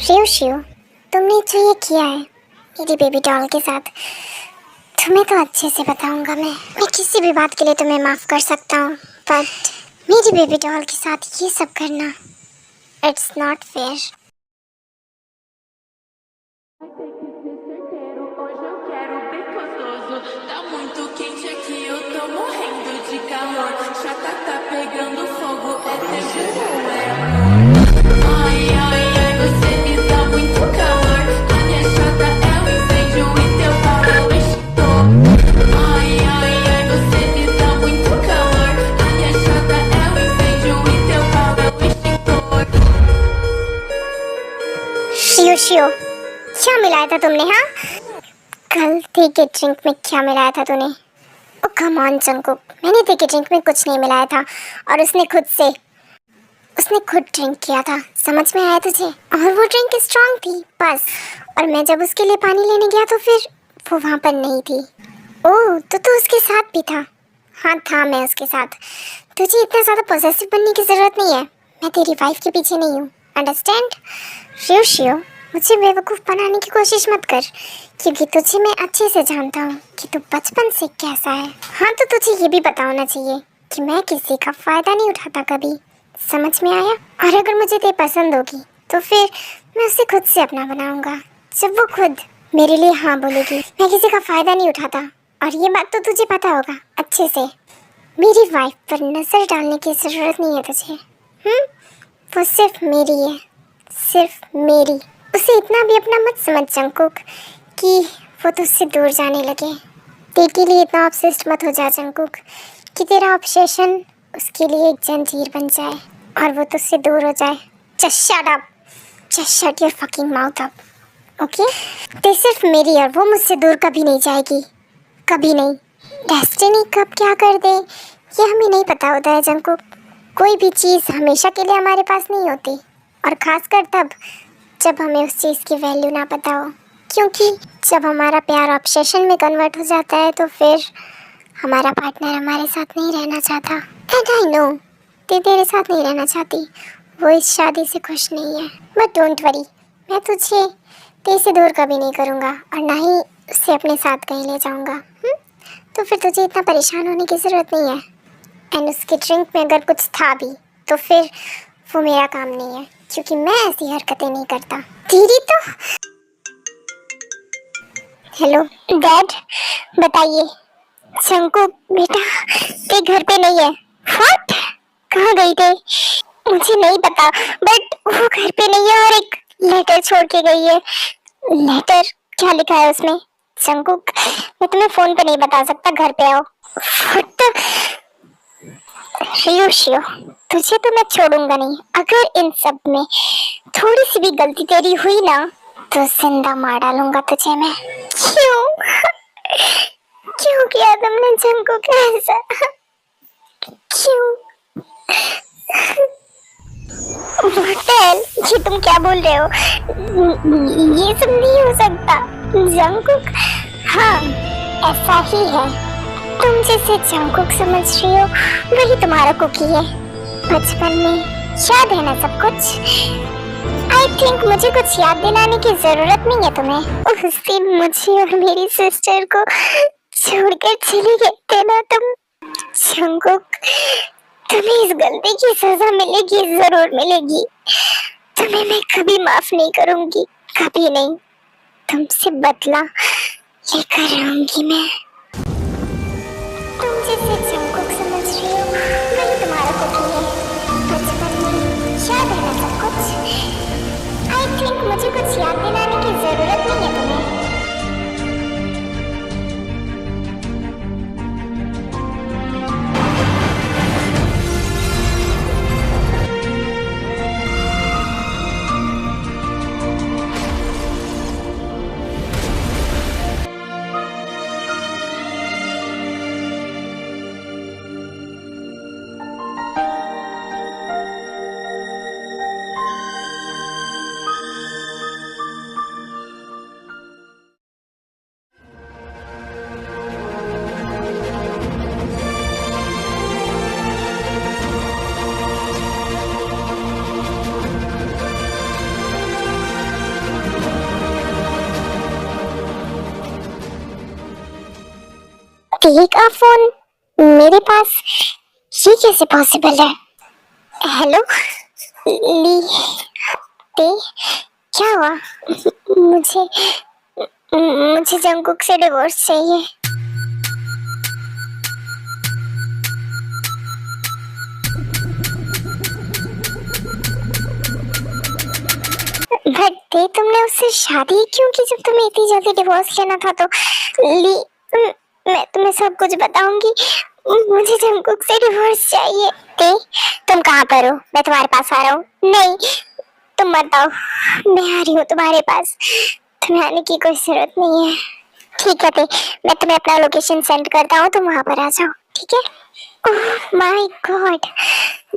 शिव शिव, तुमने जो ये किया है मेरी बेबी डॉल के साथ, तुम्हें तो अच्छे से बताऊंगा। मैं किसी भी बात के लिए तुम्हें माफ़ कर सकता हूँ, बट मेरी बेबी डॉल के साथ ये सब करना, it's not fair. Tá muito quente aqui, eu tô morrendo de calor. Chata tá pegando fogo, é tempo, é amor. Ai, ai, ai, você me dá muito calor. A minha chata é um incêndio e teu pau é um extintor. Ai, ai, ai, você me dá muito calor. A minha chata é um incêndio e teu pau é um extintor. Shiv Shiv, क्या मिलाया था तुमने? हाँ, कल थे के drink में क्या मिलाया था तूने? ओ कम ऑन जंगकुक, मैंने थे के ड्रिंक में कुछ नहीं मिलाया था, और उसने खुद ड्रिंक किया था। समझ में आया तुझे? और वो ड्रिंक स्ट्रांग थी बस, और मैं जब उसके लिए पानी लेने गया तो फिर वो वहाँ पर नहीं थी। ओह, तो तू उसके साथ भी था? हाँ था, मैं उसके साथ। तुझे इतना ज़्यादा पॉसेसिव बनने की ज़रूरत नहीं है, मैं तेरी वाइफ के पीछे नहीं हूँ, अंडरस्टैंड? शिव शिव, मुझे बेवकूफ़ बनाने की कोशिश मत कर, क्योंकि तुझे मैं अच्छे से जानता हूँ कि तू बचपन से कैसा है। हाँ, तो तुझे ये भी पता होना चाहिए कि मैं किसी का फ़ायदा नहीं उठाता कभी। समझ में आया? और अगर मुझे ते पसंद होगी तो फिर मैं उसे खुद से अपना बनाऊंगा, जब वो खुद मेरे लिए हाँ बोलेगी। मैं किसी का फ़ायदा नहीं उठाता, और ये बात तो तुझे पता होगा अच्छे से। मेरी वाइफ पर नज़र डालने की ज़रूरत नहीं है तुझे। वो सिर्फ मेरी है, सिर्फ मेरी। उसे इतना भी अपना मत समझ जंगकुक कि वो तुझसे दूर जाने लगे। तेरे लिए इतना ऑब्सेस्ड मत हो जा जंगकुक कि तेरा ऑब्सेशन उसके लिए एक जंजीर बन जाए और वो तुझसे दूर हो जाए। Just shut up, just shut your fucking mouth up, okay? ते सिर्फ मेरी और वो मुझसे दूर कभी नहीं जाएगी, कभी नहीं। डेस्टिनी कब क्या कर दे ये हमें नहीं पता होता है जंगकुक। कोई भी चीज़ हमेशा के लिए हमारे पास नहीं होती, और ख़ासकर तब जब हमें उस चीज़ की वैल्यू ना पता हो। क्योंकि जब हमारा प्यार ऑब्सेशन में कन्वर्ट हो जाता है तो फिर हमारा पार्टनर हमारे साथ नहीं रहना चाहता। एंड आई नो ते तेरे साथ नहीं रहना चाहती, वो इस शादी से खुश नहीं है। बट डोंट वरी, मैं तुझे तेरे से दूर कभी नहीं करूँगा, और ना ही उससे अपने साथ कहीं ले जाऊँगा। तो फिर तुझे इतना परेशान होने की ज़रूरत नहीं है। एंड उसके ड्रिंक में अगर कुछ था भी तो फिर वो मेरा काम नहीं है, क्योंकि मैं ऐसी हरकतें नहीं करता। तेरी तो हेलो डैड, बताइए। जंगकुक बेटा, ते घर पे नहीं है। व्हाट? कहाँ गई थे? मुझे नहीं पता, बट वो घर पे नहीं है और एक लेटर छोड़ के गई है। लेटर? क्या लिखा है उसमें? जंगकुक, मैं तुम्हें फोन पे नहीं बता सकता, घर पे आओ। शिव शिव, तुझे तो मैं छोड़ूंगा नहीं। अगर इन सब में थोड़ी सी भी गलती तेरी हुई ना तो जिंदा मार डालूंगा तुझे मैं। क्यों? क्यों किया तुमने जंगकुक ऐसा? क्यों? होटल, ये तुम क्या बोल रहे हो? ये सब नहीं हो सकता जंगकुक। हाँ, ऐसा ही है। तुम जैसे जंगकुक समझ रही हो वही तुम्हारा कुकी है। बचपन में याद है ना सब कुछ? आई थिंक मुझे कुछ याद दिलाने की जरूरत नहीं है तुम्हें। उस दिन मुझे और मेरी सिस्टर को छोड़कर चले गए थे ना तुम। जंगकुक, तुम्हें इस गलती की सजा मिलेगी, जरूर मिलेगी। तुम्हें मैं कभी माफ नहीं करूंगी, कभी नहीं। तुमसे बदला लेकर रहूंगी मैं। तुम जैसे जंगकुक समझ रही हो वही तुम्हारा कुकी है। बचपन में याद है ना सब कुछ? आई थिंक मुझे कुछ याद दिलाने की जरूरत नहीं है तुम्हें। टेक अ फोन मेरे पास, ये कैसे पॉसिबल है? हेलो ली, ते, क्या हुआ? मुझे मुझे जंगकुक से डिवोर्स चाहिए। बट ते, तुमने उससे शादी क्यों की जब तुम्हें इतनी जल्दी डिवोर्स लेना था? तो ली, मैं तुम्हें सब कुछ बताऊंगी। मुझे जंगकुक से डिवोर्स चाहिए। ते, तुम कहाँ पर हो? मैं तुम्हारे पास आ रहा हूँ। नहीं, तुम मत आओ, मैं आ रही हूँ तुम्हारे पास। तुम्हें आने की कोई जरूरत नहीं है। ठीक है ते, मैं तुम्हें अपना लोकेशन सेंड करता हूँ, तुम वहां पर आ जाओ, ठीक है? ओह माय गॉड,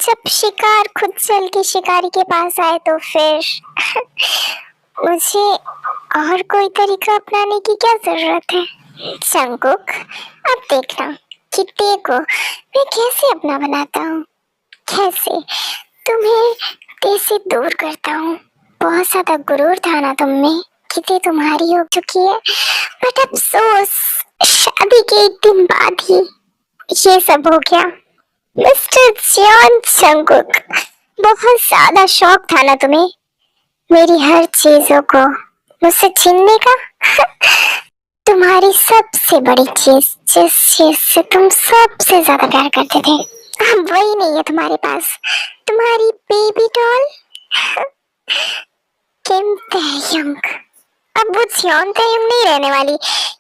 जब शिकार खुद चल के शिकारी के पास आए तो फिर मुझे और कोई तरीका अपनाने की क्या जरूरत है? जंगकुक, अब देखना कि ते को मैं कैसे अपना बनाता हूँ, कैसे तुम्हें ते से दूर करता हूँ। बहुत ज्यादा गुरूर था ना तुम में कि ते तुम्हारी हो चुकी है, बट अफसोस शादी के एक दिन बाद ही ये सब हो गया। मिस्टर जॉन जंगकुक, बहुत ज्यादा शौक था ना तुम्हें मेरी हर चीजों को मुझसे छीनने का। तुम्हारी सबसे बड़ी चीज, जिस चीज से तुम सबसे ज्यादा प्यार करते थे, अब वही नहीं है तुम्हारे पास। तुम्हारी बेबी डॉल किम ताeyong अब वो जियोन ताeyong नहीं रहने वाली,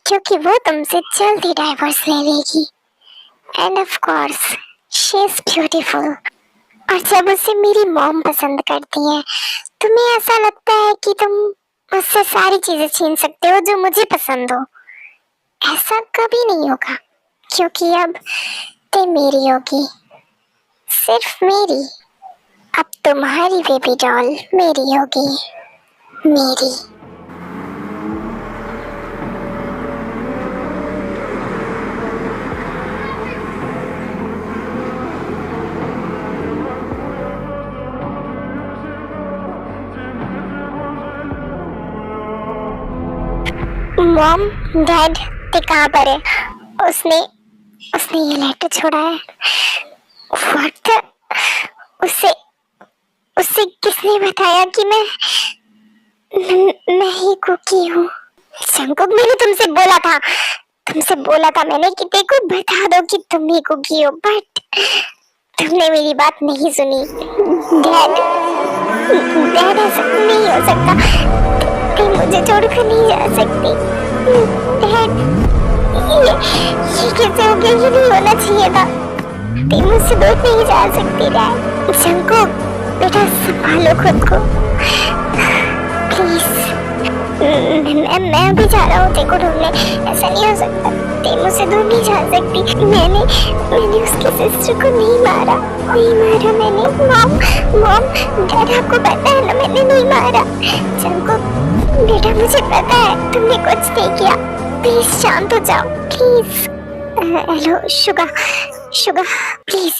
क्योंकि वो तुमसे जल्दी डाइवोर्स ले लेगी। End of course she is beautiful. और जब उसे मेरी मॉम पसंद करती है, तुम्हें ऐसा लगता है कि तुम मुझसे सारी चीजें छीन सकते हो जो मुझे पसंद हो। ऐसा कभी नहीं होगा, क्योंकि अब ते मेरी होगी, सिर्फ मेरी। अब तुम्हारी बेबी डॉल मेरी होगी, मेरी। मॉम, डैड, ते कहाँ पर है? उसने उसने ये लेटर छोड़ा है। व्हाट? उसे उसे किसने बताया कि मैं ही कुकी हूँ? जंगकुक, मैंने तुमसे बोला था मैंने कि देखो बता दो कि तुम ही कुकी हो, बट तुमने मेरी बात नहीं सुनी। डैड, डैड ऐसा नहीं हो सकता। तुम मुझे छोड़कर नहीं जा सकती। डैड, ये कैसे हो गया? ये नहीं होना चाहिए था। तुम मुझसे दूर नहीं जा सकती। डैड, जंगकुक बेटा, संभालो खुद को प्लीज। मैं अभी जा रहा हूँ तेरे को ढूंढने। ऐसा नहीं हो सकता, ते मुझसे दूर नहीं जा सकती। मैंने उसकी सिस्टर को नहीं मारा मैंने। मॉम, डैड, आपको पता है ना मैंने नहीं मारा। जंगकुक बेटा, मुझे पता है तुमने कुछ नहीं किया। प्लीज शांत हो जाओ, प्लीज। हेलो शुगा, प्लीज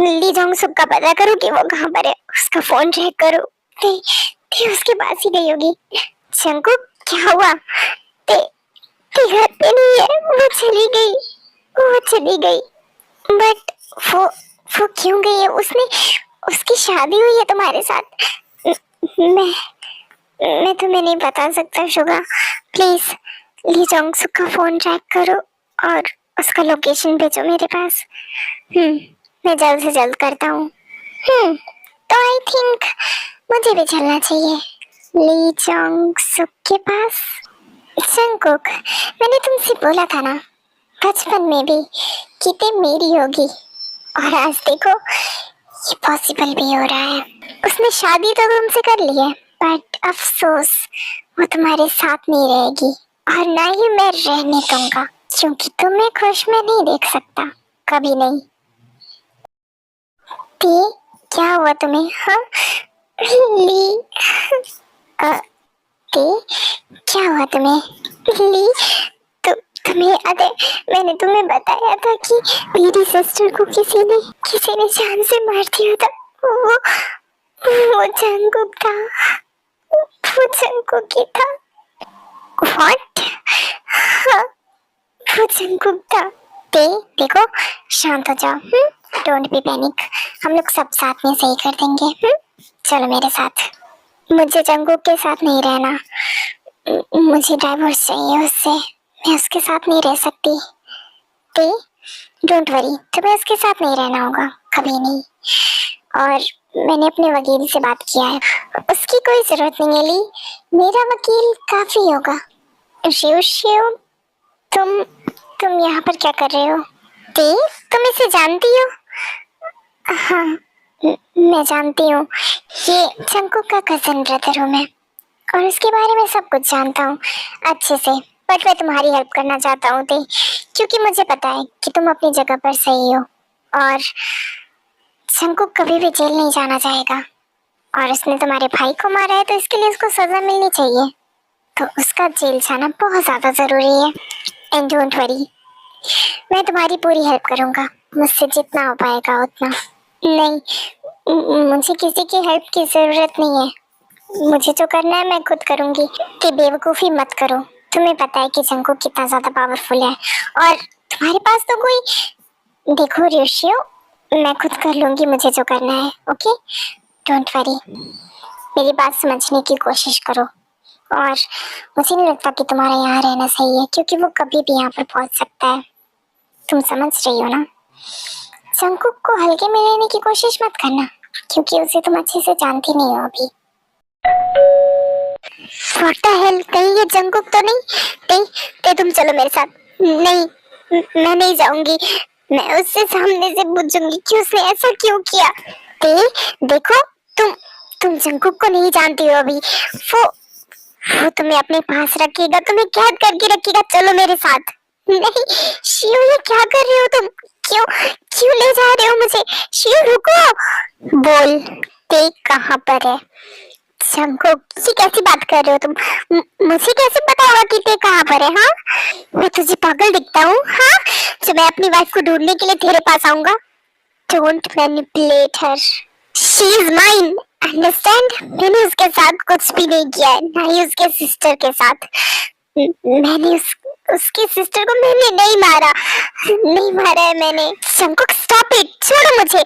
ली जोंग-सुक का पता करो कि वो कहाँ पर है। उसका फोन ट्रैक करो। ते उसके पास ही गई होगी। जंगकुक, क्या हुआ? ते घर पे नहीं है, वो चली गई। बट वो क्यों गई है? उसकी शादी हुई है तुम्हारे साथ। मैं तुम्हें नहीं बता सकता शुगा। प्लीज ली जोंग-सुक का फोन ट्रैक करो और उसका लोकेशन भेजो मेरे पास। मैं जल्द से जल्द करता हूँ। तो आई थिंक मुझे भी चलना चाहिए ली जोंग-सुक के पास। जंगकुक, मैंने तुमसे बोला था ना बचपन में भी कि ते मेरी होगी, और आज देखो ये पॉसिबल भी हो रहा है। उसने शादी तो तुमसे कर ली है, बट अफसोस वो तुम्हारे साथ नहीं रहेगी, और ना ही मैं रहने दूंगा, क्योंकि तुम्हें खुश मैं नहीं देख सकता, कभी नहीं। ते, क्या हुआ तुम्हें? हाँ ली, ते, क्या हुआ तुम्हें? ली, तुम्हें याद है मैंने तुम्हें बताया था कि मेरी सिस्टर को किसी ने जान से मार दिया था। वो जंगकुक था। वो जंगकुक ही था। व्हाट? हाँ, वो जंगकुक था। देखो शांत हो जाओ, डोंट बी पैनिक, हम लोग सब साथ में सही कर देंगे। चलो मेरे साथ। मुझे जंगकुक के साथ नहीं रहना, मुझे डाइवोर्स चाहिए उससे, मैं उसके साथ नहीं रह सकती। डोंट वरी, तुम्हें उसके साथ नहीं रहना होगा, कभी नहीं। और मैंने अपने वकील से बात किया है, उसकी कोई जरूरत नहीं है ली, मेरा वकील काफी होगा। शिव तुम यहाँ पर क्या कर रहे हो? तुम इसे जानती हो? हाँ, मैं जानती हूँ, ये जंगकुक का कजन ब्रदर हूँ मैं, और उसके बारे में सब कुछ जानता हूँ अच्छे से। बट मैं तुम्हारी हेल्प करना चाहता हूँ क्योंकि मुझे पता है कि तुम अपनी जगह पर सही हो, और जंगकुक कभी भी जेल नहीं जाना चाहेगा, और उसने तुम्हारे भाई को मारा है तो इसके लिए उसको सजा मिलनी चाहिए, तो उसका जेल जाना बहुत ज़्यादा ज़रूरी है। एंड डोंट वरी, मैं तुम्हारी पूरी हेल्प करूँगा, मुझसे जितना हो पाएगा उतना। नहीं, मुझे किसी की हेल्प की ज़रूरत नहीं है, मुझे जो करना है मैं खुद करूँगी। कि बेवकूफ़ी मत करो, तुम्हें पता है कि जंगकुक कितना ज़्यादा पावरफुल है, और तुम्हारे पास तो कोई। देखो ऋषियो, मैं खुद कर लूँगी मुझे जो करना है, ओके? डोंट वरी, मेरी बात समझने की कोशिश करो, और मुझे नहीं लगता कि तुम्हारा यहाँ रहना सही है, क्योंकि वो कभी भी यहाँ पर पहुँच सकता है। तुम समझ रही हो ना? जंगकुक को हल्के में लेने की कोशिश मत करना, क्योंकि उसे तुम अच्छे से जानती नहीं हो अभी। What the hell? कहीं ये जंगकुक तो नहीं? तुम चलो मेरे साथ। नहीं, मैं नहीं जाऊंगी, मैं उससे सामने से पूछूंगी कि उसने ऐसा क्यों किया। देखो, तुम जंगकुक को नहीं जानती हो अभी, वो तुम्हें अपने पास रखेगा, तुम्हें कैद करके रखेगा। चलो मेरे साथ। नहीं शिव, ये क्या कर रहे हो तुम? क्यों ले जा रहे हो मुझे? शिव रुको। बोल, देख कहाँ पर है जंगकुक? ये कैसी बात कर रहे हो तुम? मुझे कैसे पता होगा कि ते कहाँ पर है? हाँ, मैं तुझे पागल दिखता हूँ? हाँ, तो मैं अपनी वाइफ को ढूंढने के लिए तेरे पास आऊंगा। Don't manipulate her, she is mine, understand? मैंने उसके साथ कुछ भी नहीं किया है, ना ही उसके सिस्टर के साथ। मैंने उसकी सिस्टर को मैंने नहीं मारा है मैंने। जंगकुक स्टॉप इट, छोड़ो मुझे,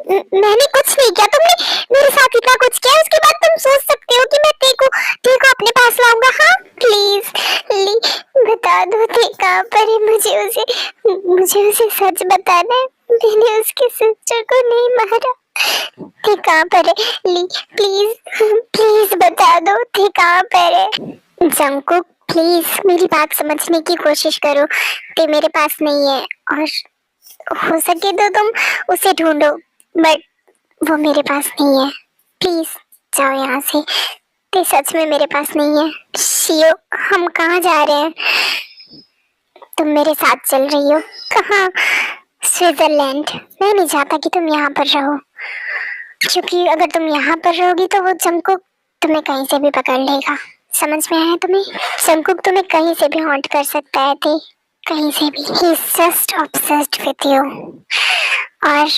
मैंने कुछ नहीं किया। तुमने मेरे साथ इतना कुछ किया, उसके बाद तुम सोच सकते हो कि मैं तेको अपने पास लाऊंगा? हाँ प्लीज ली, बता दो ते कहाँ पर है, मुझे उसे सच बताना है, मैंने उसकी सिस्टर को नहीं मारा। ते कहाँ पर है ली? प्लीज बता दो ते कहाँ पर है। जंगकुक प्लीज मेरी बात समझने की कोशिश करो, ते मेरे पास नहीं है, और हो सके तो तुम उसे ढूंढो, बट वो मेरे पास नहीं है। प्लीज जाओ यहाँ से, ते सच में मेरे पास नहीं है। शियो, हम कहाँ जा रहे हैं? तुम मेरे साथ चल रही हो? कहाँ? स्विट्जरलैंड। मैं नहीं चाहता कि तुम यहाँ पर रहो, क्योंकि अगर तुम यहाँ पर रहोगी तो वो जंगकुक तुम्हें कहीं से भी पकड़ लेगा। समझ में आया तुम्हें? जंगकुक तुम्हें कहीं से भी हॉन्ट कर सकता है, थे कहीं से भी। He is just obsessed with you, और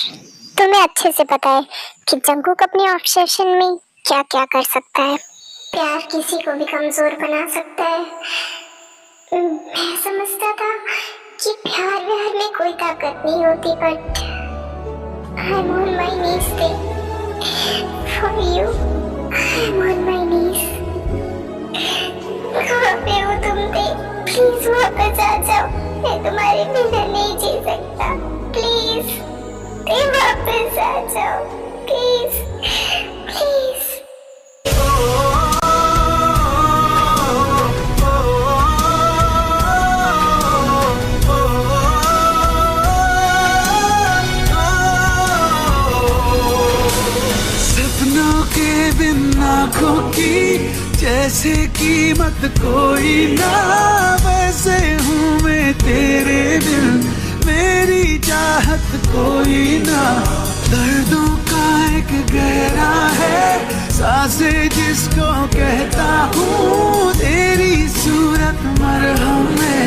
तुम्हें अच्छे से पता है कि जंगकुक अपने ऑब्सेशन में क्या क्या कर सकता है। प्यार किसी को भी कमजोर बना सकता है। मैं समझता था कि प्यार में कोई ताकत नहीं होती, but I am on my knees for you. I am on my knees. कहाँ पे हो तुम? प्लीज वापस आ जाओ, मैं तुम्हारे बिना नहीं जी सकता। प्लीज वापस आ जाओ, प्लीज। सपनों के बिन आँखों की जैसे कीमत कोई ना, वैसे हूँ मैं तेरे दिल, मेरी चाहत कोई ना। दर्दों का एक गहरा है सांसें जिसको कहता हूँ, तेरी सूरत मरहम है